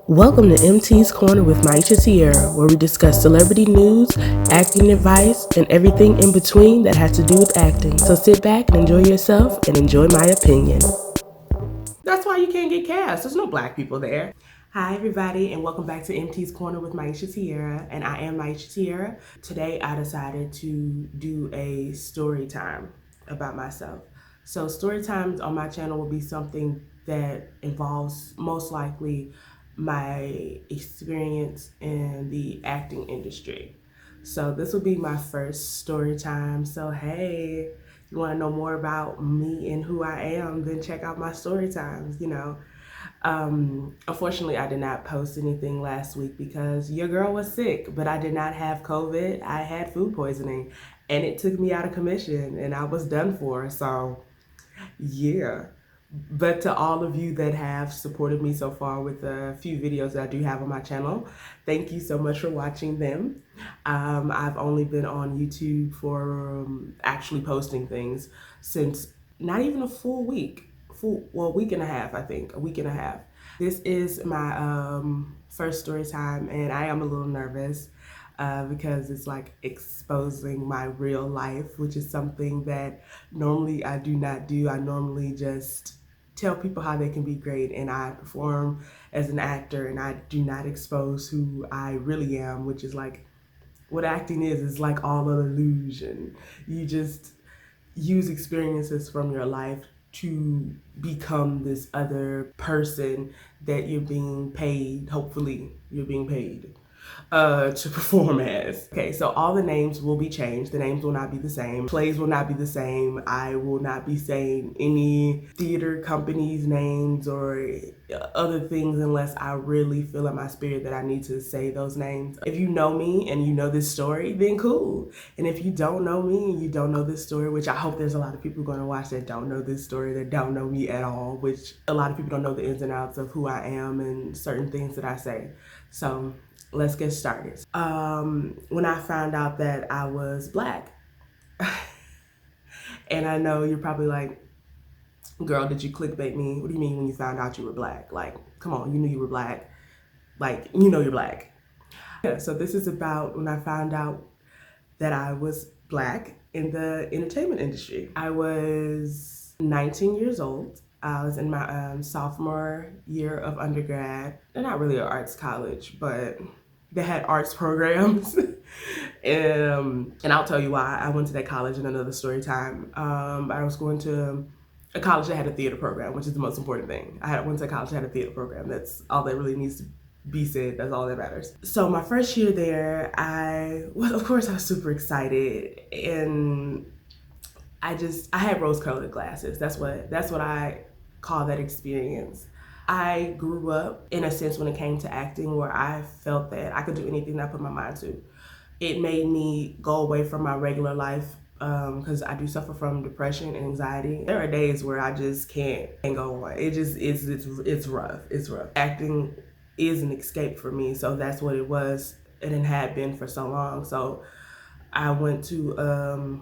Welcome to MT's Corner with Myesha-Tiara, where we discuss celebrity news, acting advice, and everything in between that has to do with acting. So sit back and enjoy yourself and enjoy my opinion. That's why you can't get cast. There's no black people there. Hi everybody and welcome back to MT's Corner with Myesha-Tiara, and I am Myesha-Tiara. Today I decided to do a story time about myself. So story times on my channel will be something that involves most likely my experience in the acting industry. So this will be my first story time. So hey, if you want to know more about me and who I am, then check out my story times, Unfortunately, I did not post anything last week because your girl was sick, but I did not have COVID. I had food poisoning and it took me out of commission and I was done for. So yeah. But to all of you that have supported me so far with a few videos that I do have on my channel, thank you so much for watching them. I've only been on YouTube for actually posting things since not even a full week. Week and a half, I think. A week and a half. This is my first story time and I am a little nervous. Because it's like exposing my real life, which is something that normally I do not do. I normally just tell people how they can be great, and I perform as an actor, and I do not expose who I really am, which is like what acting is like all an illusion. You just use experiences from your life to become this other person that you're being paid, hopefully you're being paid to perform as. Okay, so all the names will be changed. The names will not be the same. Plays will not be the same. I will not be saying any theater companies' names or other things unless I really feel in my spirit that I need to say those names. If you know me and you know this story, then cool. And if you don't know me and you don't know this story, which I hope there's a lot of people going to watch that don't know this story, that don't know me at all, which a lot of people don't know the ins and outs of who I am and certain things that I say. So let's get started. When I found out that I was black, and I know you're probably like, girl, did you clickbait me? What do you mean when you found out you were black? Like, come on, you knew you were black. Like, you know you're black. Yeah, so this is about when I found out that I was black in the entertainment industry. I was 19 years old. I was in my sophomore year of undergrad. They're not really an arts college, but they had arts programs. And I'll tell you why. I went to that college in another story time. I was going to a college that had a theater program, which is the most important thing. Went to a college that had a theater program. That's all that really needs to be said. That's all that matters. So my first year there, of course I was super excited, and I had rose-colored glasses. That's what I call that experience. I grew up in a sense when it came to acting where I felt that I could do anything that I put my mind to. It made me go away from my regular life because I do suffer from depression and anxiety. There are days where I just can't go on. It's rough. It's rough. Acting is an escape for me, so that's what it was and it had been for so long. So I went to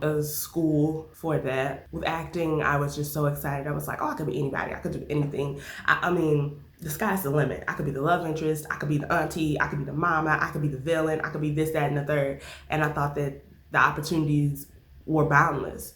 a school for that. With acting, I was just so excited. I was like, oh, I could be anybody. I could do anything. I mean, the sky's the limit. I could be the love interest. I could be the auntie. I could be the mama. I could be the villain. I could be this, that, and the third. And I thought that the opportunities were boundless.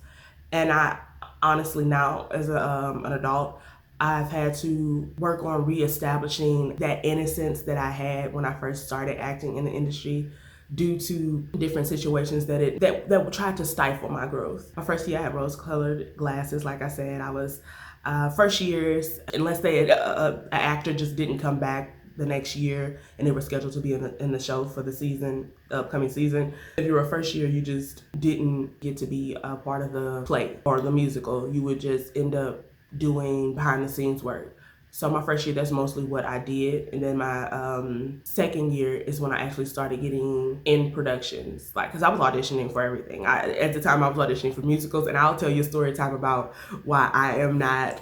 And I honestly now, as an adult, I've had to work on reestablishing that innocence that I had when I first started acting in the industry due to different situations that tried to stifle my growth. My first year I had rose-colored glasses. Like I said, I was first years, unless an actor just didn't come back the next year and they were scheduled to be in the show for the upcoming season. If you were a first year, you just didn't get to be a part of the play or the musical. You would just end up doing behind the scenes work. So my first year, that's mostly what I did. And then my second year is when I actually started getting in productions. Like, cause I was auditioning for everything. At the time I was auditioning for musicals, and I'll tell you a story time about why I am not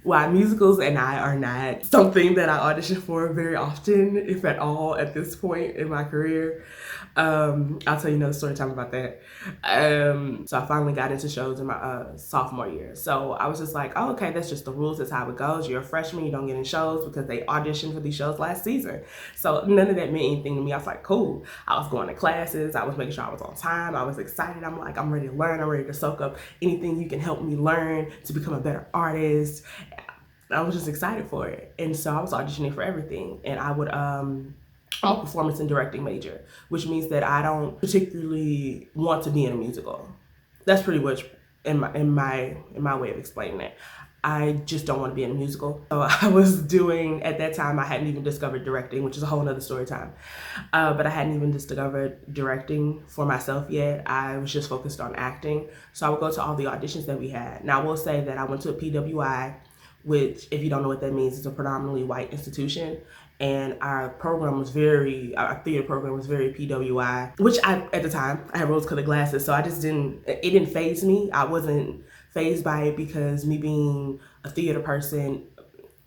why musicals and I are not something that I audition for very often, if at all, at this point in my career. I'll tell you another story time about that. So I finally got into shows in my sophomore year. So I was just like, oh, okay, that's just the rules. That's how it goes. You're a freshman, you don't get in shows because they auditioned for these shows last season. So none of that meant anything to me. I was like, cool. I was going to classes. I was making sure I was on time. I was excited. I'm like, I'm ready to learn. I'm ready to soak up anything you can help me learn to become a better artist. I was just excited for it. And so I was auditioning for everything. And I would, I'm a performance and directing major, which means that I don't particularly want to be in a musical. That's pretty much in my way of explaining it. I just don't want to be in a musical. So I was doing, at that time, I hadn't even discovered directing, which is a whole nother story time. But I hadn't even discovered directing for myself yet. I was just focused on acting. So I would go to all the auditions that we had. Now I will say that I went to a PWI, which, if you don't know what that means, it's a predominantly white institution. And our program was our theater program was very PWI, which at the time, I had rose-colored glasses, so it didn't faze me. I wasn't fazed by it because me being a theater person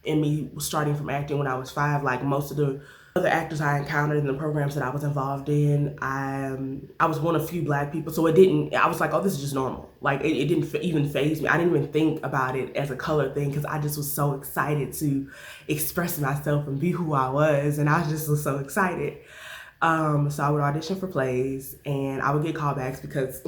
and me starting from acting when I was 5, like most of the other actors I encountered in the programs that I was involved in, I was one of few Black people, so I was like, oh, this is just normal. Like, it didn't even faze me. I didn't even think about it as a color thing because I just was so excited to express myself and be who I was, and I just was so excited. So I would audition for plays, and I would get callbacks because,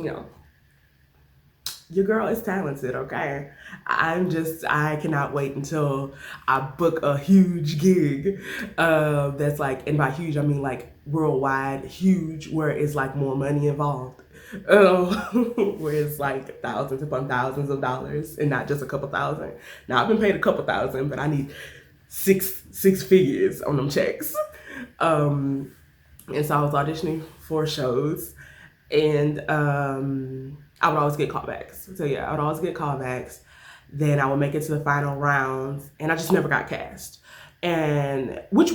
your girl is talented, okay? I cannot wait until I book a huge gig that's like, and by huge, I mean like worldwide huge, where it's like more money involved. Where it's like thousands upon thousands of dollars and not just a couple thousand. Now, I've been paid a couple thousand, but I need six figures on them checks. And so I was auditioning for shows, and I would always get callbacks. So yeah, I would always get callbacks. Then I would make it to the final rounds, and I just never got cast. And which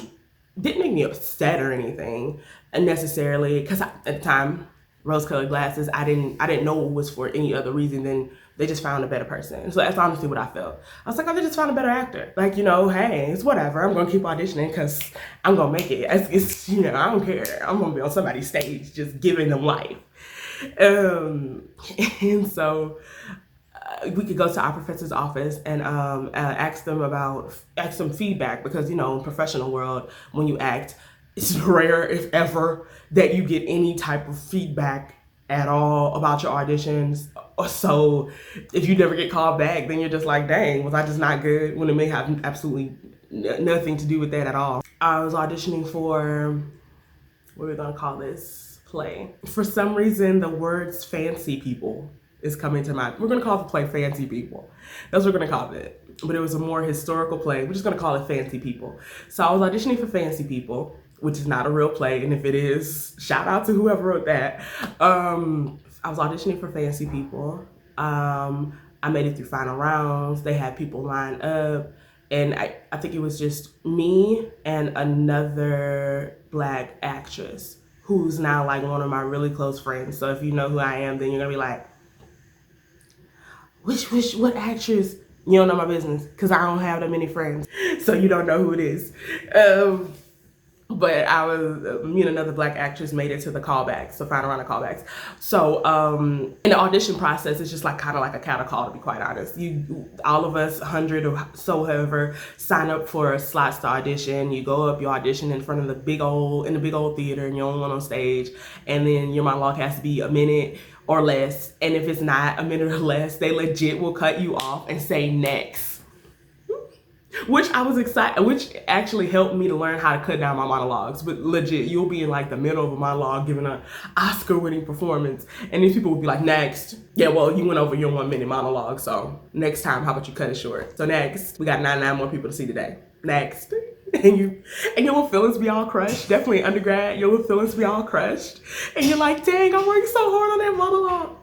didn't make me upset or anything necessarily, because at the time, rose-colored glasses, I didn't know it was for any other reason than they just found a better person. So that's honestly what I felt. I was like, oh, they just found a better actor. Like, hey, it's whatever. I'm gonna keep auditioning because I'm gonna make it. It's I don't care. I'm gonna be on somebody's stage just giving them life. And so we could go to our professor's office and ask them feedback, because in the professional world, when you act, it's rare, if ever, that you get any type of feedback at all about your auditions. So if you never get called back, then you're just like, dang, was I just not good? When it may have absolutely nothing to do with that at all. I was auditioning for, what are we gonna call this play? For some reason, the words fancy people is coming to mind. We're gonna call the play Fancy People. That's what we're gonna call it. But it was a more historical play. We're just gonna call it Fancy People. So I was auditioning for Fancy People, which is not a real play, and if it is, shout out to whoever wrote that. I was auditioning for Fancy People. I made it through final rounds. They had people line up, and I think it was just me and another Black actress who's now like one of my really close friends. So if you know who I am, then you're gonna be like, what actress? You don't know my business, because I don't have that many friends, so you don't know who it is. But me and another Black actress made it to the callbacks, the final round of callbacks. So in the audition process, it's just like kind of like a cattle call, to be quite honest. All of us, 100 or so, however, sign up for slots to audition. You go up, you audition in front of the big old theater, and you're the only one on stage. And then your monologue has to be a minute or less. And if it's not a minute or less, they legit will cut you off and say next. Which I was excited, which actually helped me to learn how to cut down my monologues. But legit, you'll be in like the middle of a monologue giving an Oscar-winning performance, and these people will be like, next. Yeah, well, you went over your 1 minute monologue, so next time, how about you cut it short? So next, we got 99 more people to see today. Next. And your little feelings be all crushed. Definitely undergrad, your little feelings be all crushed. And you're like, dang, I worked so hard on that monologue.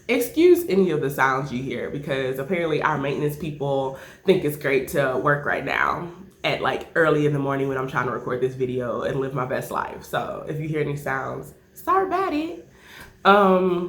Excuse any of the sounds you hear, because apparently our maintenance people think it's great to work right now at like early in the morning when I'm trying to record this video and live my best life. So if you hear any sounds, sorry about it.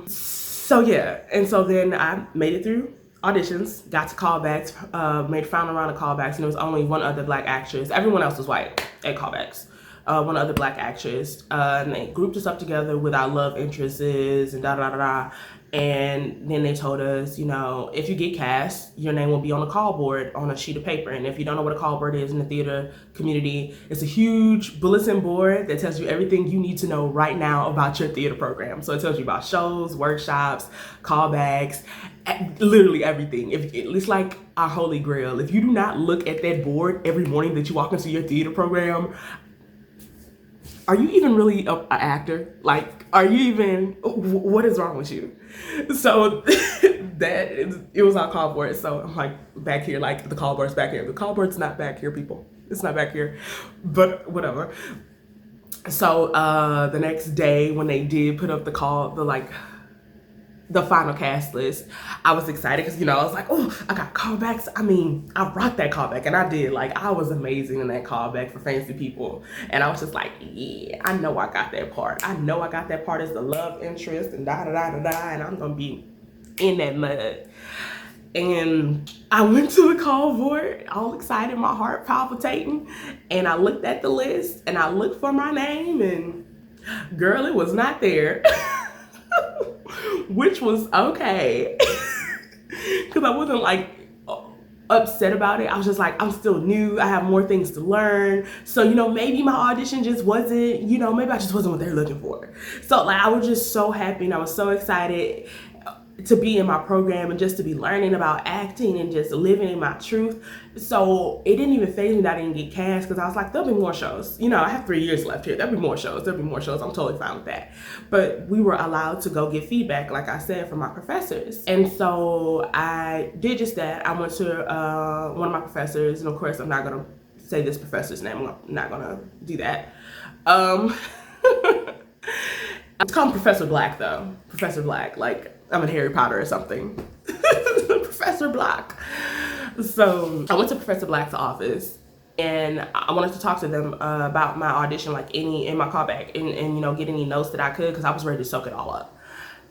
So yeah, and so then I made it through auditions, got to callbacks, made final round of callbacks, and there was only one other black actress. Everyone else was white at callbacks. One other black actress, and they grouped us up together with our love interests and da da da da. And then they told us, you know, if you get cast, your name will be on a call board on a sheet of paper. And if you don't know what a call board is in the theater community, it's a huge bulletin board that tells you everything you need to know right now about your theater program. So it tells you about shows, workshops, callbacks, literally everything. It's like our holy grail. If you do not look at that board every morning that you walk into your theater program, are you even really an actor? Like, are you even, what is wrong with you? So it was our call board. So I'm like back here, like the call board's back here. The call board's not back here, people. It's not back here, but whatever. So the next day when they did put up the final cast list, I was excited because, you know, I was like, oh, I got callbacks. I mean, I rocked that callback, and I did. Like, I was amazing in that callback for Fancy People. And I was just like, yeah, I know I got that part. I know I got that part as the love interest and da da da da da, and I'm gonna be in that mud. And I went to the call board, all excited, my heart palpitating, and I looked at the list and I looked for my name, and girl, it was not there. Which was okay. Because I wasn't like upset about it. I was just like, I'm still new. I have more things to learn. So, you know, maybe my audition just wasn't, you know, maybe I just wasn't what they're looking for. So like, I was just so happy and I was so excited to be in my program and just to be learning about acting and just living in my truth. So it didn't even faze me that I didn't get cast, because I was like, there'll be more shows. You know, I have 3 years left here. There'll be more shows. There'll be more shows. I'm totally fine with that. But we were allowed to go get feedback, like I said, from my professors. And so I did just that. I went to one of my professors, and of course, I'm not going to say this professor's name. I'm not going to do that. It's called Professor Black, though. Professor Black, like I'm in Harry Potter or something. Professor Black. So I went to Professor Black's office, and I wanted to talk to them about my audition, like in my callback, and you know, get any notes that I could, because I was ready to soak it all up.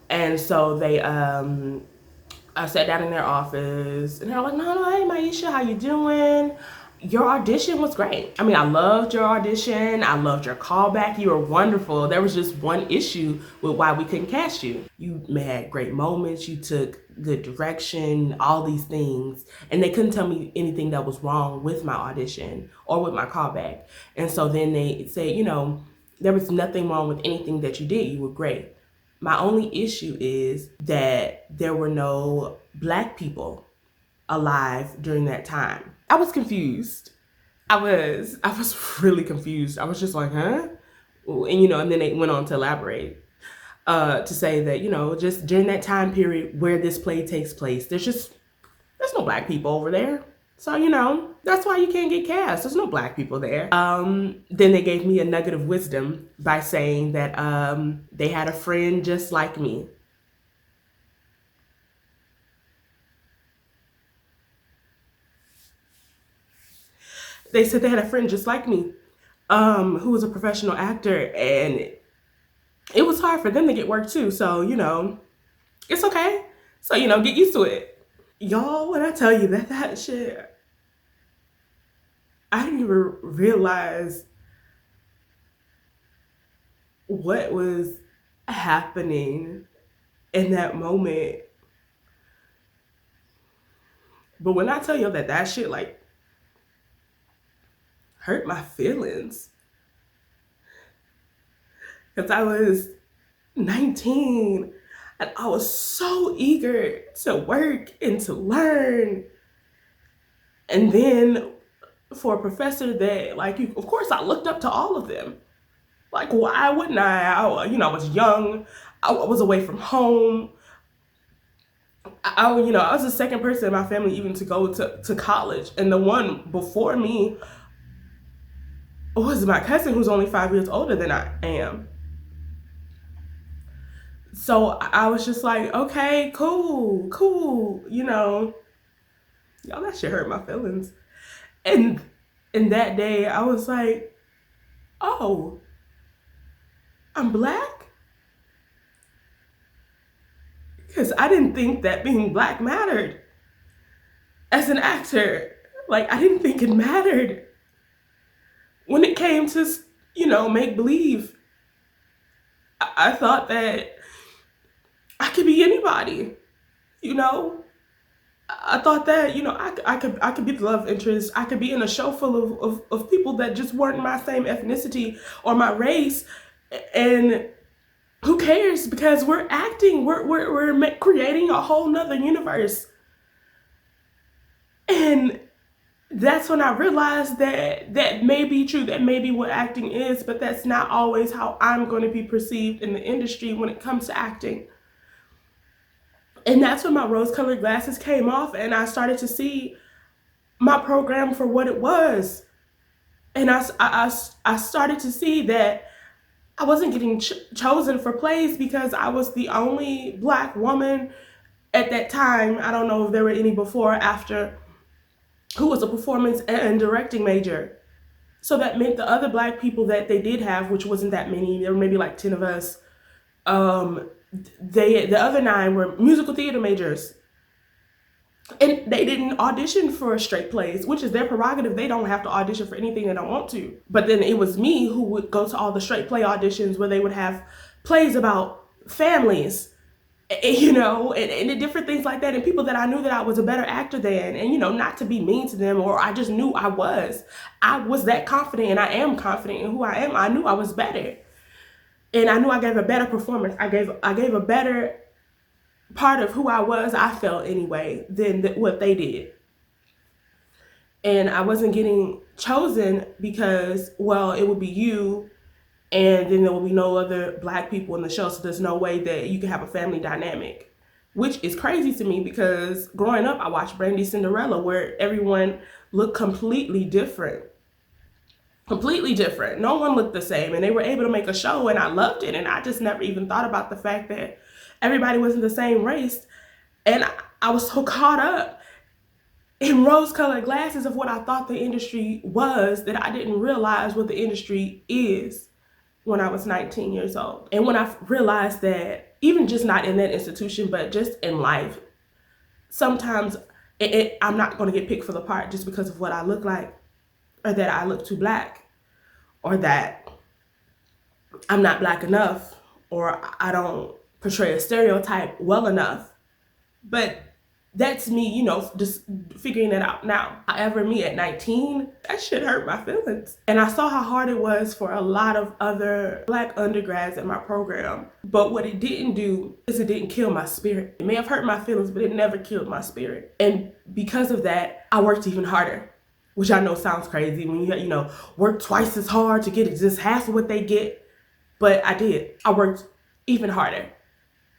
And so they, I sat down in their office, and they're like, no, hey, Myesha, how you doing? Your audition was great. I mean, I loved your audition. I loved your callback. You were wonderful. There was just one issue with why we couldn't cast you. You had great moments. You took good direction, all these things. And they couldn't tell me anything that was wrong with my audition or with my callback. And so then they said, you know, there was nothing wrong with anything that you did. You were great. My only issue is that there were no Black people alive during that time. I was confused. I was really confused. I was just like, huh? And you know, and then they went on to elaborate to say that, you know, just during that time period where this play takes place, there's no Black people over there. So, you know, that's why you can't get cast. There's no Black people there. Then they gave me a nugget of wisdom by saying that they had a friend just like me. They said they had a friend just like me, who was a professional actor, and it was hard for them to get work too. So, you know, it's okay. So, you know, get used to it. Y'all, when I tell you that shit, I didn't even realize what was happening in that moment. But when I tell you that shit, like, hurt my feelings. Because I was 19 and I was so eager to work and to learn. And then for a professor that, like, of course I looked up to all of them. Like, why wouldn't I? You know, I was young. I was away from home. I was the second person in my family even to go to college. And the one before me was my cousin, who's only 5 years older than I am. So I was just like, okay, cool, you know. Y'all, that shit hurt my feelings. And that day, I was like, oh, I'm Black? Because I didn't think that being Black mattered. as an actor. Like, I didn't think it mattered when it came to, make believe. I thought that I could be anybody, you know? I thought that, I could be the love interest. I could be in a show full of people that just weren't my same ethnicity or my race. And who cares? Because we're acting, we're creating a whole nother universe. And that's when I realized that that may be true, that may be what acting is, but that's not always how I'm going to be perceived in the industry when it comes to acting. And that's when my rose-colored glasses came off and I started to see my program for what it was. And I started to see that I wasn't getting chosen for plays because I was the only Black woman at that time. I don't know if there were any before or after, who was a performance and directing major. So that meant the other Black people that they did have, which wasn't that many, there were maybe like 10 of us, the other 9 were musical theater majors. And they didn't audition for straight plays, which is their prerogative. They don't have to audition for anything they don't want to. But then it was me who would go to all the straight play auditions where they would have plays about families, and different things like that. And people that I knew that I was a better actor than, and, not to be mean to them, or I just knew I was that confident, and I am confident in who I am. I knew I was better. And I knew I gave a better performance. I gave a better part of who I was, I felt anyway, than what they did. And I wasn't getting chosen because, well, it would be you, and then there will be no other Black people in the show, so there's no way that you can have a family dynamic, which is crazy to me because growing up, I watched Brandy Cinderella, where everyone looked completely different. Completely different. No one looked the same, and they were able to make a show, and I loved it, and I just never even thought about the fact that everybody wasn't the same race. And I was so caught up in rose-colored glasses of what I thought the industry was that I didn't realize what the industry is when I was 19 years old. And when I realized that, even just not in that institution, but just in life, sometimes I'm not going to get picked for the part just because of what I look like, or that I look too Black, or that I'm not Black enough, or I don't portray a stereotype well enough. But that's me, just figuring it out now. However, me at 19, that shit hurt my feelings. And I saw how hard it was for a lot of other Black undergrads in my program. But what it didn't do is it didn't kill my spirit. It may have hurt my feelings, but it never killed my spirit. And because of that, I worked even harder, which I know sounds crazy when you work twice as hard to get just half of what they get. But I did. I worked even harder.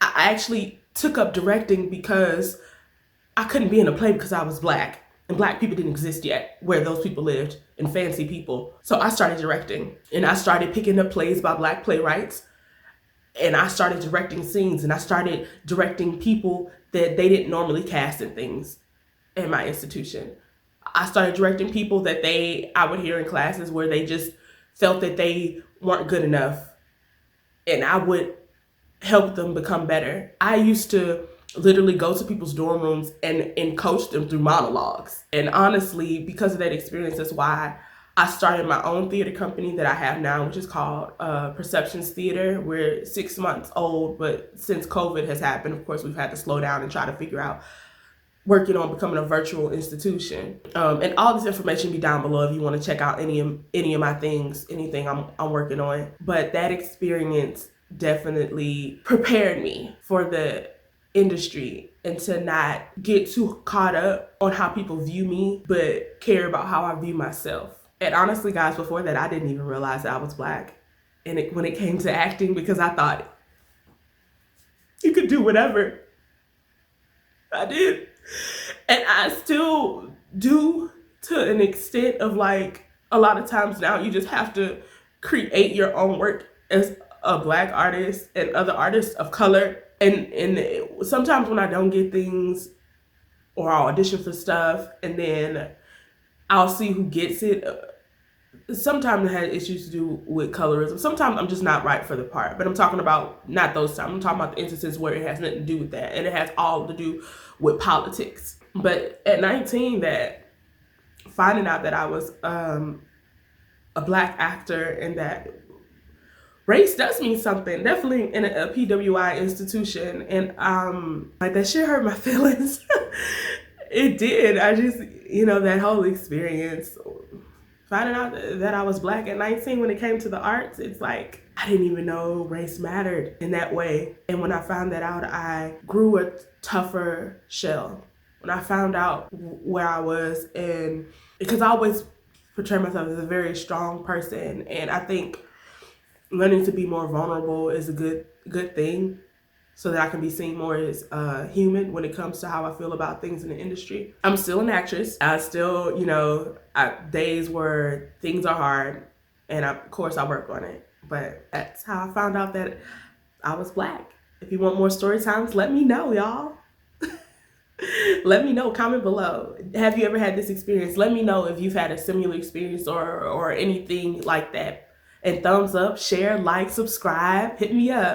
I actually took up directing because I couldn't be in a play because I was Black, and Black people didn't exist yet where those people lived, and fancy people. So I started directing, and I started picking up plays by Black playwrights, and I started directing scenes, and I started directing people that they didn't normally cast in things in my institution. I started directing people that I would hear in classes where they just felt that they weren't good enough, and I would help them become better. I used to literally go to people's dorm rooms and coach them through monologues. And honestly, because of that experience, that's why I started my own theater company that I have now, which is called Perceptions Theater. We're 6 months old, but since COVID has happened, of course, we've had to slow down and try to figure out working on becoming a virtual institution. And all this information be down below if you want to check out any of my things, anything I'm working on. But that experience definitely prepared me for the industry and to not get too caught up on how people view me, but care about how I view myself. And honestly, guys, before that, I didn't even realize that I was Black. And when it came to acting, because I thought you could do whatever. I did. And I still do, to an extent of like, a lot of times now you just have to create your own work as a Black artist and other artists of color. And sometimes when I don't get things, or I'll audition for stuff and then I'll see who gets it, sometimes it had issues to do with colorism. Sometimes I'm just not right for the part, but I'm talking about not those times. I'm talking about the instances where it has nothing to do with that, and it has all to do with politics. But at 19, that finding out that I was a Black actor and that race does mean something, definitely in a PWI institution, and like that shit hurt my feelings. It did. I just, that whole experience, finding out that I was Black at 19 when it came to the arts, it's like I didn't even know race mattered in that way. And when I found that out, I grew a tougher shell. When I found out where I was, and because I always portray myself as a very strong person, and I think learning to be more vulnerable is a good thing, so that I can be seen more as human when it comes to how I feel about things in the industry. I'm still an actress. I still, days where things are hard, and of course I work on it. But that's how I found out that I was Black. If you want more story times, let me know, y'all. Let me know, comment below. Have you ever had this experience? Let me know if you've had a similar experience or anything like that. And thumbs up, share, like, subscribe, hit me up.